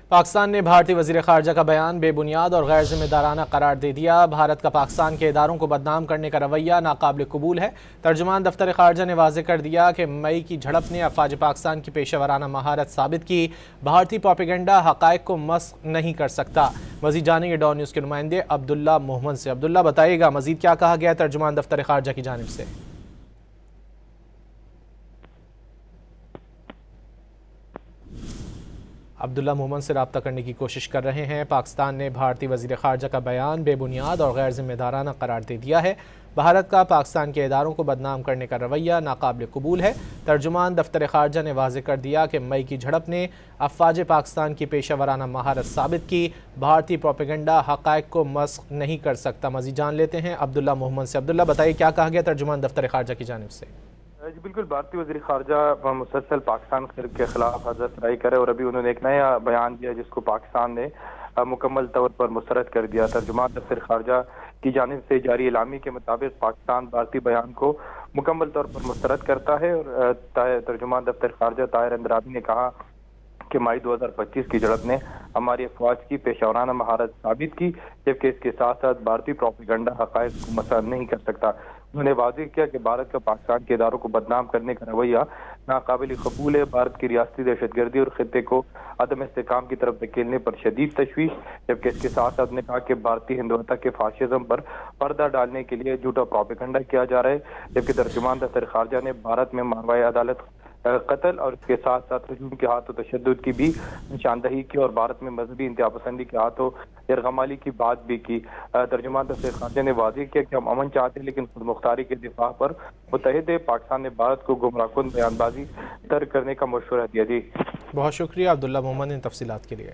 پاکستان نے بھارتی وزیر خارجہ کا بیان بے بنیاد اور غیر ذمہ دارانہ قرار دے دیا۔ بھارت کا پاکستان کے اداروں کو بدنام کرنے کا رویہ ناقابل قبول ہے۔ ترجمان دفتر خارجہ نے واضح کر دیا کہ مئی کی جھڑپ نے افواج پاکستان کی پیشہ ورانہ مہارت ثابت کی۔ بھارتی پروپیگنڈا حقائق کو مسخ نہیں کر سکتا۔ مزید جانیں گے ڈان نیوز کے نمائندے عبداللہ محمد سے۔ عبداللہ بتائیے گا مزید کیا کہا گیا ترجمان دفتر خارجہ کی جانب سے؟ عبداللہ محمد سے رابطہ کرنے کی کوشش کر رہے ہیں۔ پاکستان نے بھارتی وزیر خارجہ کا بیان بے بنیاد اور غیر ذمہ دارانہ قرار دے دیا ہے۔ بھارت کا پاکستان کے اداروں کو بدنام کرنے کا رویہ ناقابل قبول ہے۔ ترجمان دفتر خارجہ نے واضح کر دیا کہ مئی کی جھڑپ نے افواج پاکستان کی پیشہ ورانہ مہارت ثابت کی۔ بھارتی پروپیگنڈا حقائق کو مسخ نہیں کر سکتا۔ مزید جان لیتے ہیں عبداللہ محمد سے۔ عبداللہ بتائیے کیا کہا گیا ترجمان دفتر خارجہ کی جانب سے؟ جی بالکل، بھارتی وزیر خارجہ مسلسل پاکستان کے خلاف حضرت افزائی کرے اور ابھی انہوں نے ایک نیا بیان دیا جس کو پاکستان نے مکمل طور پر مسترد کر دیا۔ ترجمان دفتر خارجہ کی جانب سے جاری اعلامی کے مطابق پاکستان بھارتی بیان کو مکمل طور پر مسترد کرتا ہے اور ترجمان دفتر خارجہ طاہر اندرابی نے کہا کہ مئی 2025 کی جھڑپ نے ہماری افواج کی پیشہ ورانہ مہارت ثابت کی، جبکہ اس کے ساتھ ساتھ بھارتی پروپیگنڈا حقائق کو مسخ نہیں کر سکتا۔ انہوں نے واضح کیا کہ بھارت کا پاکستان کے اداروں کو بدنام کرنے کا رویہ ناقابل قبول ہے۔ بھارت کی ریاستی دہشت گردی اور خطے کو عدم استحکام کی طرف دھکیلنے پر شدید تشویش، جبکہ اس کے ساتھ ساتھ نے کہا کہ بھارتی ہندوتا کے فاشزم پر پردہ ڈالنے کے لیے جھوٹا پروپیگنڈا کیا جا رہا ہے۔ جبکہ ترجمان دفتر خارجہ نے بھارت میں ماوراء عدالت قتل اور اس کے ساتھ ساتھ ہجوم کے ہاتھوں تشدد کی بھی نشاندہی کی اور بھارت میں مذہبی انتہا پسندی کے ہاتھوں یرغمالی کی بات بھی کی۔ ترجمان دفتر خارجہ نے واضح کیا کہ ہم امن چاہتے ہیں لیکن خود مختاری کے دفاع پر متحد ہے۔ پاکستان نے بھارت کو گمراہ کن بیان بازی ترک کرنے کا مشورہ دیا۔ جی بہت شکریہ عبداللہ محمد ان تفصیلات کے لیے۔